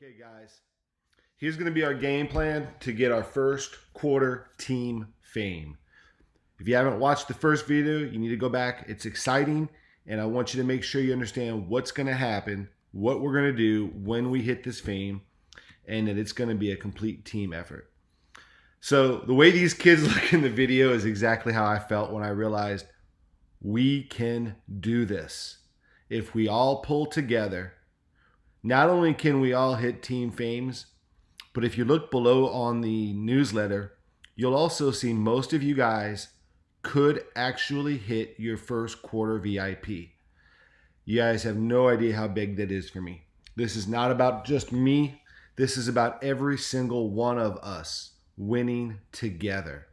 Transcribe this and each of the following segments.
Okay, guys, here's going to be our game plan to get our first quarter team fame. If you haven't watched the first video, you need to go back. It's exciting, and I want you to make sure you understand what's going to happen, what we're going to do when we hit this fame, and that it's going to be a complete team effort. So the way these kids look in the video is exactly how I felt when I realized we can do this. If we all pull together, not only can we all hit team fames, but if you look below on the newsletter, you'll also see most of you guys could actually hit your first quarter VIP. You guys have no idea how big that is for me. This is not about just me. This is about every single one of us winning together.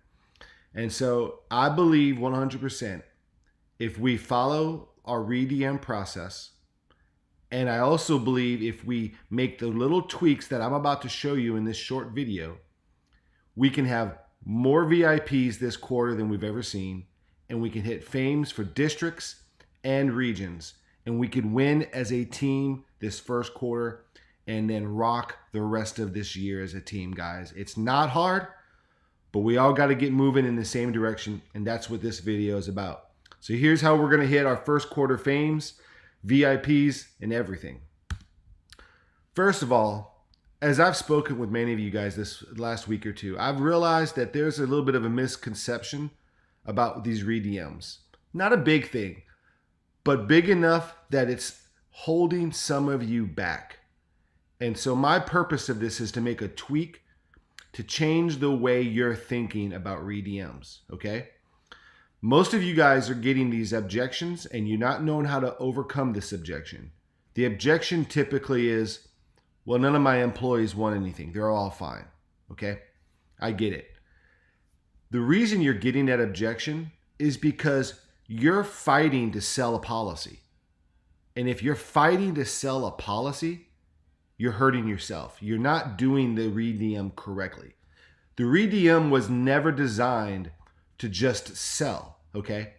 And so I believe 100% if we follow our REDM process, and I also believe if we make the little tweaks that I'm about to show you in this short video, we can have more VIPs this quarter than we've ever seen, and we can hit fames for districts and regions, and we can win as a team this first quarter and then rock the rest of this year as a team, guys. It's not hard, but we all got to get moving in the same direction, and that's what this video is about. So here's how we're going to hit our first quarter fames, VIPs, and everything. First of all, as I've spoken with many of you guys this last week or two, I've realized that there's a little bit of a misconception about these REDMs. Not a big thing, but big enough that it's holding some of you back. And so my purpose of this is to make a tweak to change the way you're thinking about REDMs, okay? Most of you guys are getting these objections and you're not knowing how to overcome this objection. The objection typically is, well, none of my employees want anything. They're all fine. Okay? I get it. The reason you're getting that objection is because you're fighting to sell a policy. And if you're fighting to sell a policy, you're hurting yourself. You're not doing the REDM correctly. The REDM was never designed to just sell, okay?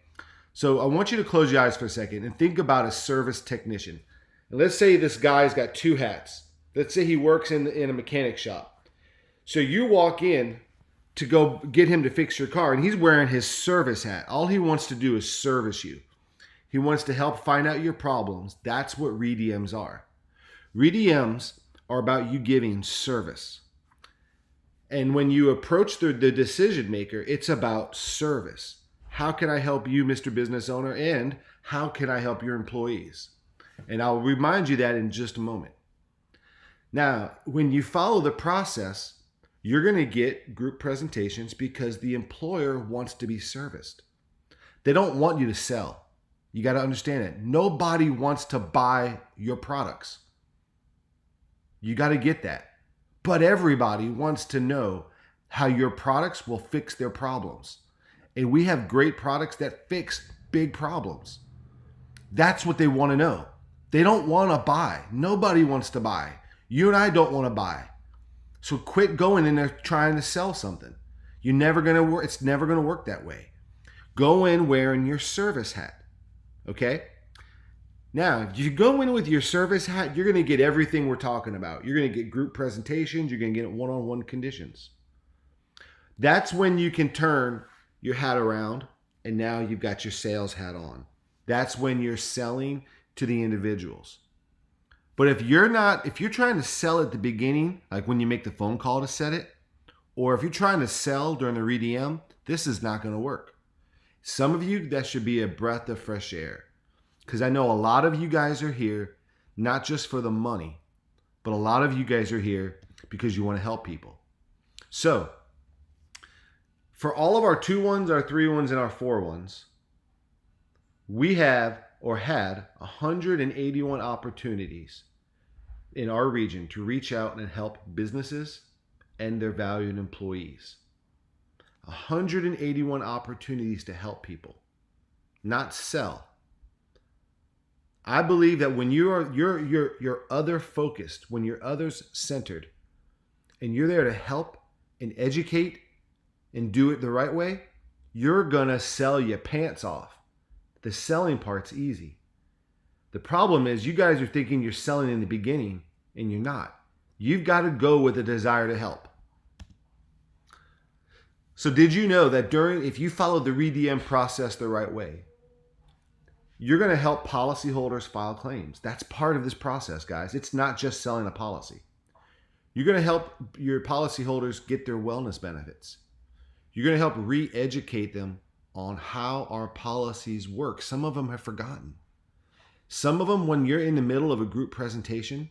So I want you to close your eyes for a second and think about a service technician. And let's say this guy's got two hats. Let's say he works in a mechanic shop. So you walk in to go get him to fix your car, and he's wearing his service hat. All he wants to do is service you. He wants to help find out your problems. That's what REDMs are. REDMs are about you giving service. And when you approach the decision maker, it's about service. How can I help you, Mr. Business Owner? And how can I help your employees? And I'll remind you that in just a moment. Now, when you follow the process, you're going to get group presentations because the employer wants to be serviced. They don't want you to sell. You got to understand it. Nobody wants to buy your products. You got to get that. But everybody wants to know how your products will fix their problems. And we have great products that fix big problems. That's what they want to know. They don't want to buy. Nobody wants to buy. You and I don't want to buy. So quit going in there trying to sell something. You're never going to work. It's never going to work that way. Go in wearing your service hat. Okay? Now, if you go in with your service hat, you're going to get everything we're talking about. You're going to get group presentations. You're going to get one-on-one conditions. That's when you can turn your hat around and now you've got your sales hat on. That's when you're selling to the individuals. But if you're trying to sell at the beginning, like when you make the phone call to set it, or if you're trying to sell during the REDM, this is not going to work. Some of you, that should be a breath of fresh air. Because I know a lot of you guys are here, not just for the money, but a lot of you guys are here because you want to help people. So, for all of our 2-1s, our 3-1s, and our 4-1s, we have or had 181 opportunities in our region to reach out and help businesses and their valued employees. 181 opportunities to help people, not sell. I believe that when you're other focused, when you're others centered, and you're there to help and educate and do it the right way, you're gonna sell your pants off. The selling part's easy. The problem is you guys are thinking you're selling in the beginning and you're not. You've got to go with a desire to help. So did you know that if you follow the REDM process the right way, you're going to help policyholders file claims. That's part of this process, guys. It's not just selling a policy. You're going to help your policyholders get their wellness benefits. You're going to help re-educate them on how our policies work. Some of them have forgotten. Some of them, when you're in the middle of a group presentation,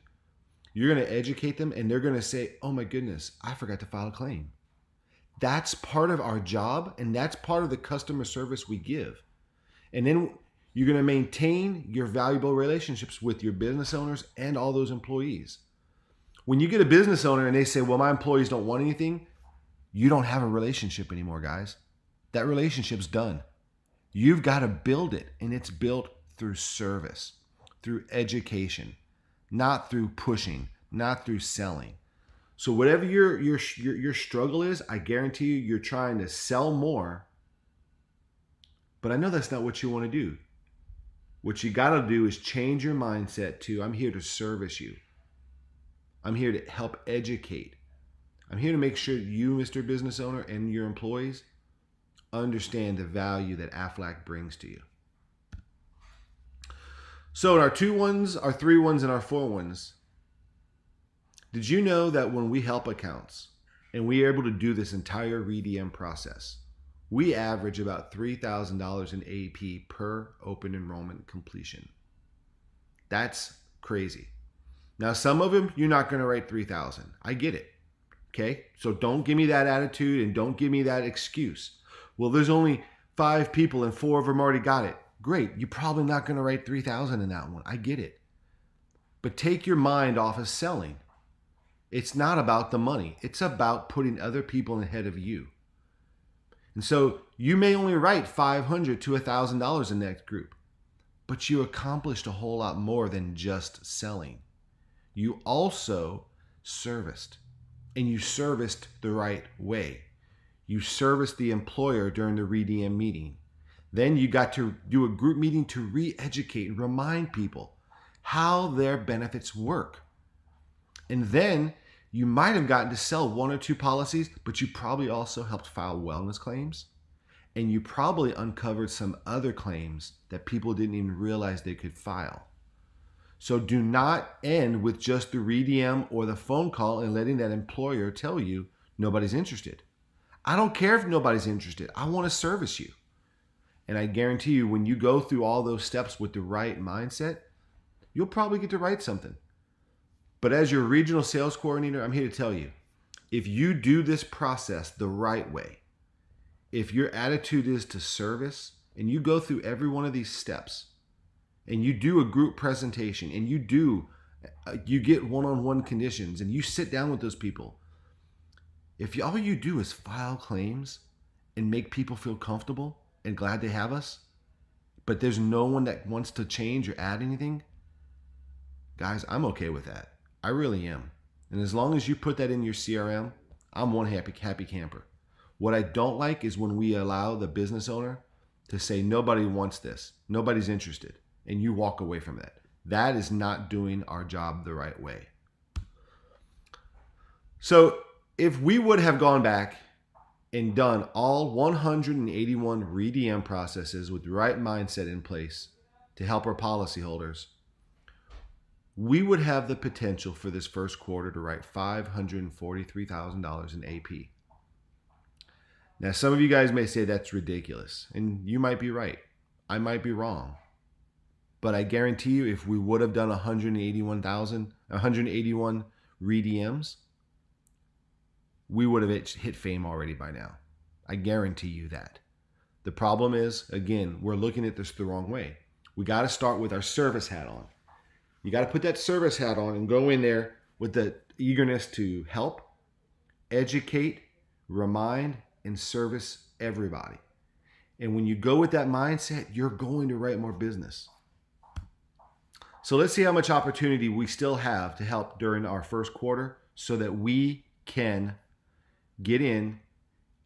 you're going to educate them and they're going to say, oh my goodness, I forgot to file a claim. That's part of our job, and that's part of the customer service we give. And then you're going to maintain your valuable relationships with your business owners and all those employees. When you get a business owner and they say, well, my employees don't want anything, you don't have a relationship anymore, guys. That relationship's done. You've got to build it, and it's built through service, through education, not through pushing, not through selling. So whatever your struggle is, I guarantee you're trying to sell more. But I know that's not what you want to do. What you got to do is change your mindset to, I'm here to service you. I'm here to help educate. I'm here to make sure you, Mr. Business Owner, and your employees understand the value that Aflac brings to you. So in our 2-1s, our 3-1s, and our 4-1s, did you know that when we help accounts and we are able to do this entire REDM process, we average about $3,000 in AP per open enrollment completion? That's crazy. Now, some of them, you're not going to write 3,000. I get it. Okay. So don't give me that attitude and don't give me that excuse. Well, there's only 5 people and 4 of them already got it. Great. You're probably not going to write 3,000 in that one. I get it. But take your mind off of selling. It's not about the money. It's about putting other people ahead of you. And so you may only write $500 to $1,000 in that group, but you accomplished a whole lot more than just selling. You also serviced, and you serviced the right way. You serviced the employer during the REDM meeting. Then you got to do a group meeting to re-educate and remind people how their benefits work. And then you might have gotten to sell 1 or 2 policies, but you probably also helped file wellness claims. And you probably uncovered some other claims that people didn't even realize they could file. So do not end with just the REDM or the phone call and letting that employer tell you nobody's interested. I don't care if nobody's interested. I want to service you. And I guarantee you, when you go through all those steps with the right mindset, you'll probably get to write something. But as your regional sales coordinator, I'm here to tell you, if you do this process the right way, if your attitude is to service and you go through every one of these steps and you do a group presentation and you get one-on-one conditions and you sit down with those people, if all you do is file claims and make people feel comfortable and glad they have us, but there's no one that wants to change or add anything, guys, I'm okay with that. I really am. And as long as you put that in your CRM, I'm one happy camper. What I don't like is when we allow the business owner to say, nobody wants this, nobody's interested, and you walk away from that. That is not doing our job the right way. So if we would have gone back and done all 181 REDM processes with the right mindset in place to help our policyholders, we would have the potential for this first quarter to write $543,000 in AP. Now, some of you guys may say that's ridiculous, and you might be right. I might be wrong. But I guarantee you, if we would have done 181 REDMs, we would have hit fame already by now. I guarantee you that. The problem is, again, we're looking at this the wrong way. We got to start with our service hat on. You got to put that service hat on and go in there with the eagerness to help, educate, remind, and service everybody. And when you go with that mindset, you're going to write more business. So let's see how much opportunity we still have to help during our first quarter so that we can get in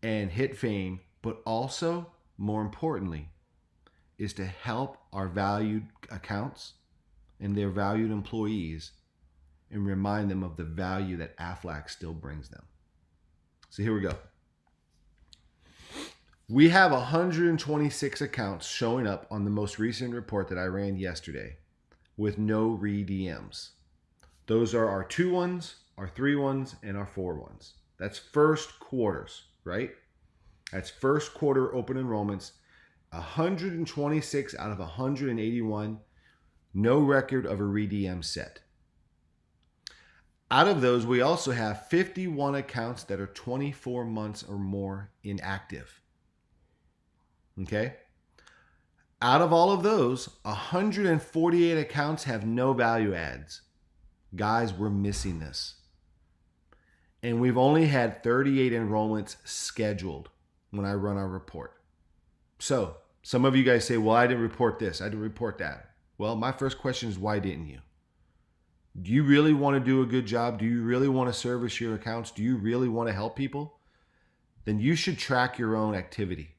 and hit fame, but also, more importantly, is to help our valued accounts and their valued employees and remind them of the value that Aflac still brings them. So here we go. We have 126 accounts showing up on the most recent report that I ran yesterday with no re-DMs. Those are our 2 ones, our 3 ones, and our 4 ones. That's first quarters, right? That's first quarter open enrollments. 126 out of 181, no record of a re-DM set. Out of those, we also have 51 accounts that are 24 months or more inactive. Okay? Out of all of those, 148 accounts have no value adds. Guys, we're missing this. And we've only had 38 enrollments scheduled when I run our report. So, some of you guys say, well, I didn't report this, I didn't report that. Well, my first question is, why didn't you? Do you really want to do a good job? Do you really want to service your accounts? Do you really want to help people? Then you should track your own activity.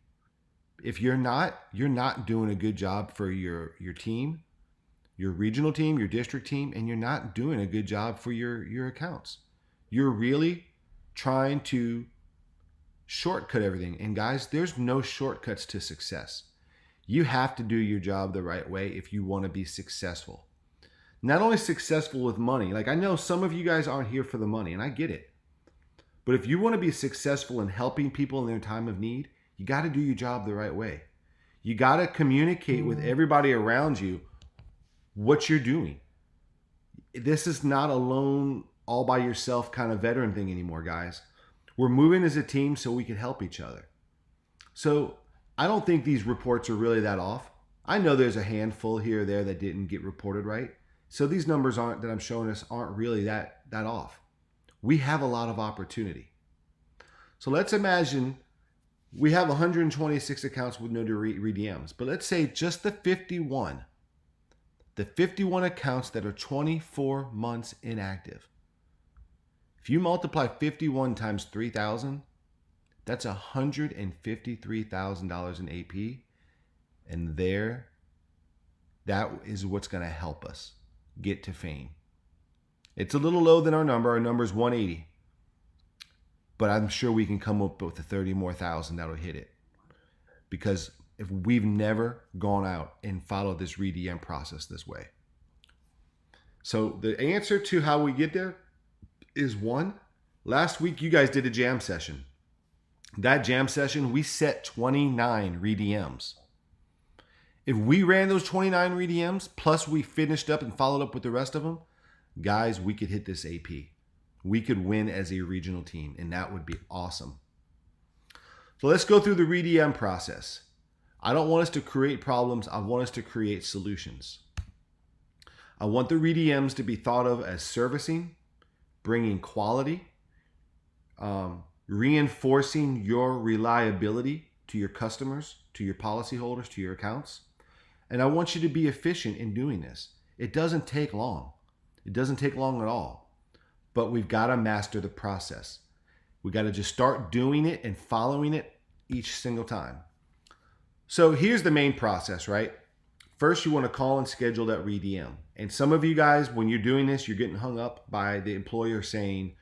If you're not doing a good job for your team, your regional team, your district team, and you're not doing a good job for your accounts. You're really trying to shortcut everything. And guys, there's no shortcuts to success. You have to do your job the right way if you want to be successful. Not only successful with money, like I know some of you guys aren't here for the money, and I get it. But if you want to be successful in helping people in their time of need, you got to do your job the right way. You got to communicate with everybody around you what you're doing. This is not a lone, all by yourself kind of veteran thing anymore, guys. We're moving as a team so we can help each other. So I don't think these reports are really that off. I know there's a handful here or there that didn't get reported right. So these numbers that I'm showing us aren't really that off. We have a lot of opportunity. So let's imagine we have 126 accounts with no re-DMs, but let's say just the 51 accounts that are 24 months inactive. If you multiply 51 times 3,000, that's $153,000 in AP. And that is what's going to help us get to fame. It's a little low than our number. Our number is 180. But I'm sure we can come up with the 30 more thousand that'll hit it. Because if we've never gone out and followed this re-DM process this way. So the answer to how we get there is 1. Last week, you guys did a jam session. That jam session, we set 29 re-DMs. If we ran those 29 re-DMs, plus we finished up and followed up with the rest of them, guys, we could hit this AP. We could win as a regional team, and that would be awesome. So let's go through the re-DM process. I don't want us to create problems. I want us to create solutions. I want the re-DMs to be thought of as servicing, bringing quality, reinforcing your reliability to your customers, to your policyholders, to your accounts. And I want you to be efficient in doing this. It doesn't take long. It doesn't take long at all. But we've got to master the process. We got to just start doing it and following it each single time. So here's the main process, right? First, you want to call and schedule that re-DM. And some of you guys, when you're doing this, you're getting hung up by the employer saying,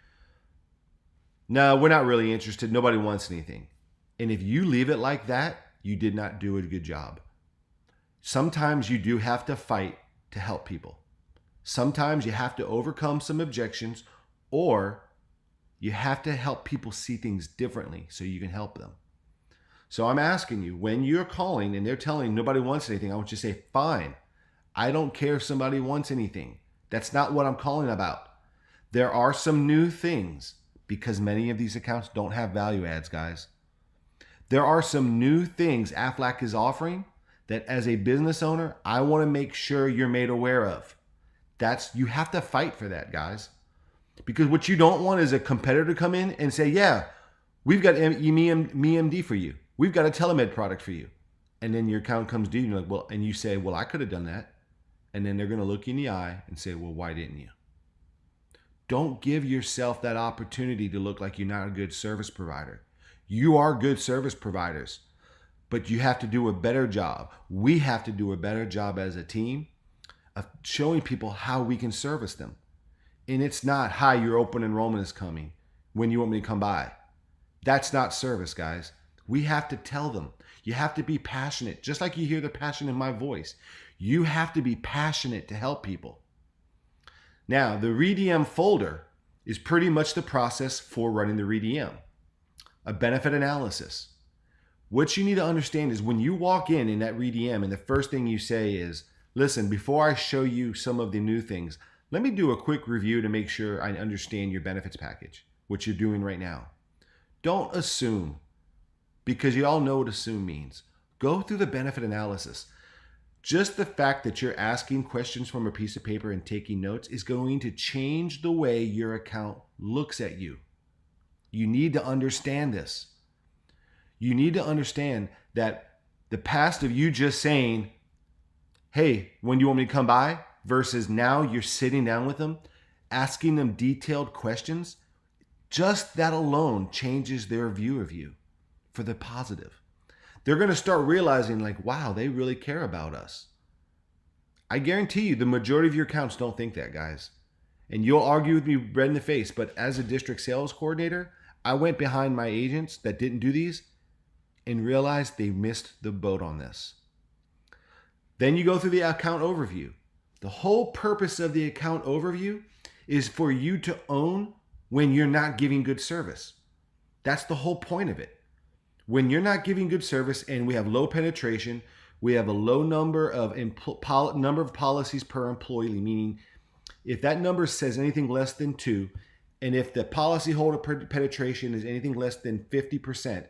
no, we're not really interested. Nobody wants anything. And if you leave it like that, you did not do a good job. Sometimes you do have to fight to help people. Sometimes you have to overcome some objections, or you have to help people see things differently so you can help them. So I'm asking you, when you're calling and they're telling nobody wants anything, I want you to say, fine. I don't care if somebody wants anything. That's not what I'm calling about. There are some new things because many of these accounts don't have value adds, guys. There are some new things Aflac is offering that as a business owner, I want to make sure you're made aware of. You have to fight for that, guys. Because what you don't want is a competitor to come in and say, yeah, we've got MeMD for you. We've got a telemed product for you. And then your account comes due and you're like, well, and you say, well, I could have done that. And then they're going to look you in the eye and say, well, why didn't you? Don't give yourself that opportunity to look like you're not a good service provider. You are good service providers, but you have to do a better job. We have to do a better job as a team of showing people how we can service them. And it's not, hi, your open enrollment is coming. When you want me to come by? That's not service, guys. We have to tell them. You have to be passionate, just like you hear the passion in my voice. You have to be passionate to help people. Now, the REDM folder is pretty much the process for running the REDM, a benefit analysis. What you need to understand is when you walk in that REDM and the first thing you say is, listen, before I show you some of the new things, let me do a quick review to make sure I understand your benefits package, what you're doing right now. Don't assume, because you all know what assume means. Go through the benefit analysis. Just the fact that you're asking questions from a piece of paper and taking notes is going to change the way your account looks at you. You need to understand this. You need to understand that the past of you just saying, hey, when do you want me to come by? Versus now you're sitting down with them, asking them detailed questions. Just that alone changes their view of you for the positive. They're going to start realizing like, wow, they really care about us. I guarantee you the majority of your accounts don't think that, guys. And you'll argue with me red in the face, but as a district sales coordinator, I went behind my agents that didn't do these and realized they missed the boat on this. Then you go through the account overview. The whole purpose of the account overview is for you to own when you're not giving good service. That's the whole point of it. When you're not giving good service and we have low penetration, we have a low number of policies per employee, meaning if that number says anything less than 2, and if the policyholder penetration is anything less than 50%,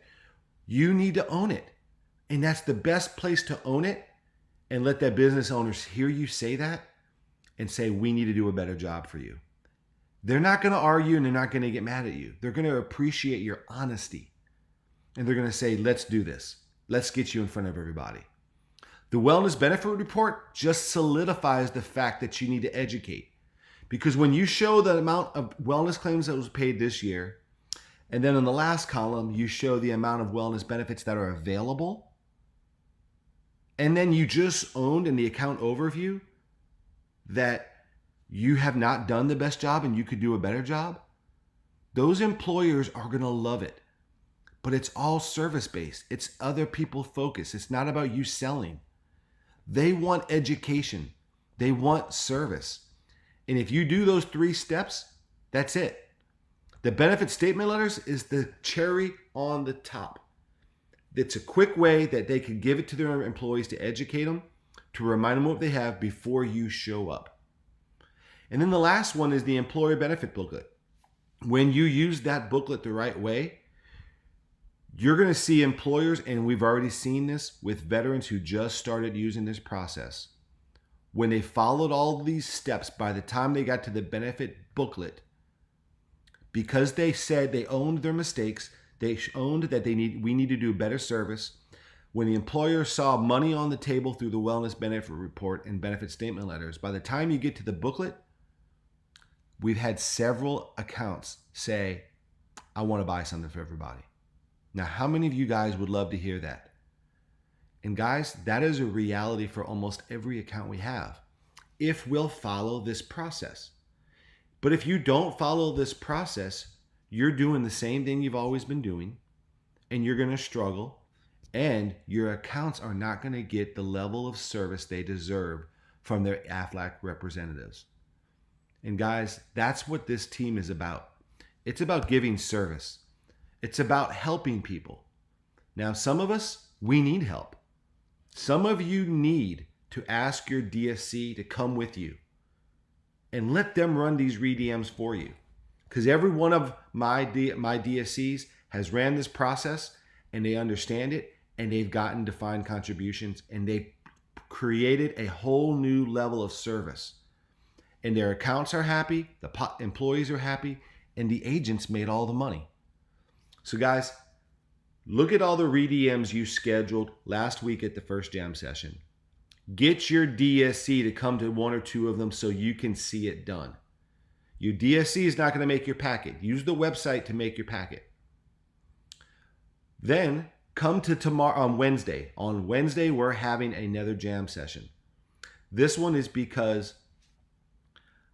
you need to own it. And that's the best place to own it, and let that business owners hear you say that and say, we need to do a better job for you. They're not going to argue and they're not going to get mad at you. They're going to appreciate your honesty. And they're going to say, let's do this. Let's get you in front of everybody. The wellness benefit report just solidifies the fact that you need to educate. Because when you show the amount of wellness claims that was paid this year, and then in the last column, you show the amount of wellness benefits that are available, and then you just owned in the account overview that you have not done the best job and you could do a better job, those employers are going to love it. But it's all service-based. It's other people focused. It's not about you selling. They want education. They want service. And if you do those 3 steps, that's it. The benefit statement letters is the cherry on the top. It's a quick way that they can give it to their employees to educate them, to remind them what they have before you show up. And then the last one is the employer benefit booklet. When you use that booklet the right way, you're going to see employers, and we've already seen this with veterans who just started using this process. When they followed all these steps, by the time they got to the benefit booklet, because they said they owned their mistakes, they owned that we need to do better service. When the employer saw money on the table through the wellness benefit report and benefit statement letters, by the time you get to the booklet, we've had several accounts say, I want to buy something for everybody. Now, how many of you guys would love to hear that? And guys, that is a reality for almost every account we have, if we'll follow this process. But if you don't follow this process, you're doing the same thing you've always been doing, and you're going to struggle, and your accounts are not going to get the level of service they deserve from their AFLAC representatives. And guys, that's what this team is about. It's about giving service. It's about helping people. Now, some of us, we need help. Some of you need to ask your DSC to come with you and let them run these REDMs for you. Because every one of my DSCs has ran this process, and they understand it, and they've gotten defined contributions, and they've created a whole new level of service. And their accounts are happy, the employees are happy, and the agents made all the money. So guys, look at all the REDMs you scheduled last week at the first jam session. Get your DSC to come to 1 or 2 of them so you can see it done. Your DSC is not going to make your packet. Use the website to make your packet. Then come to tomorrow on Wednesday. On Wednesday, we're having another jam session. This one is because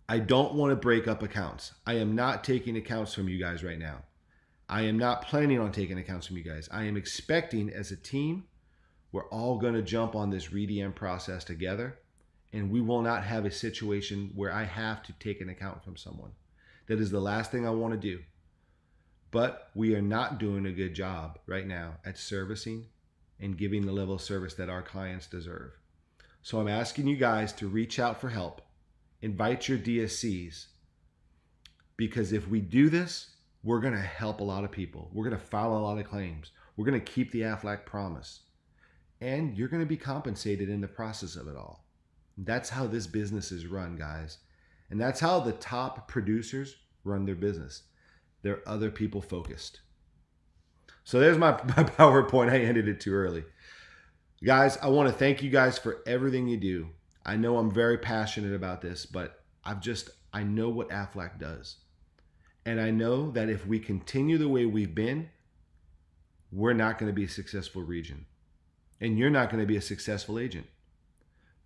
I don't want to break up accounts. I am not taking accounts from you guys right now. I am not planning on taking accounts from you guys. I am expecting as a team, we're all going to jump on this ReDM process together, and we will not have a situation where I have to take an account from someone. That is the last thing I want to do. But we are not doing a good job right now at servicing and giving the level of service that our clients deserve. So I'm asking you guys to reach out for help. Invite your DSCs, because if we do this, we're going to help a lot of people. We're going to file a lot of claims. We're going to keep the Aflac promise. And you're going to be compensated in the process of it all. That's how this business is run, guys. And that's how the top producers run their business. They're other people focused. So there's my PowerPoint. I ended it too early. Guys, I want to thank you guys for everything you do. I know I'm very passionate about this, but I know what Aflac does. And I know that if we continue the way we've been, we're not going to be a successful region. And you're not going to be a successful agent.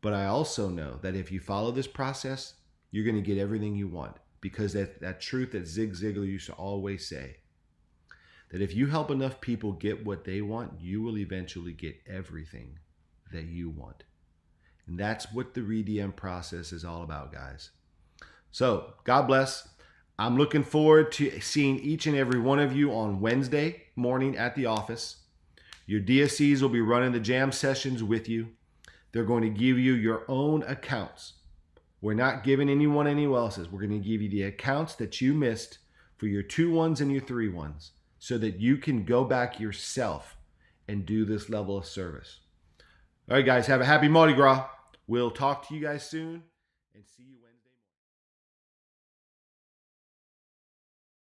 But I also know that if you follow this process, you're going to get everything you want. Because that truth that Zig Ziglar used to always say, that if you help enough people get what they want, you will eventually get everything that you want. And that's what the ReDM process is all about, guys. So, God bless. I'm looking forward to seeing each and every one of you on Wednesday morning at the office. Your DSCs will be running the jam sessions with you. They're going to give you your own accounts. We're not giving anyone else's. We're going to give you the accounts that you missed for your 2-1s and your 3-1s so that you can go back yourself and do this level of service. All right, guys, have a happy Mardi Gras. We'll talk to you guys soon and see you Wednesday morning.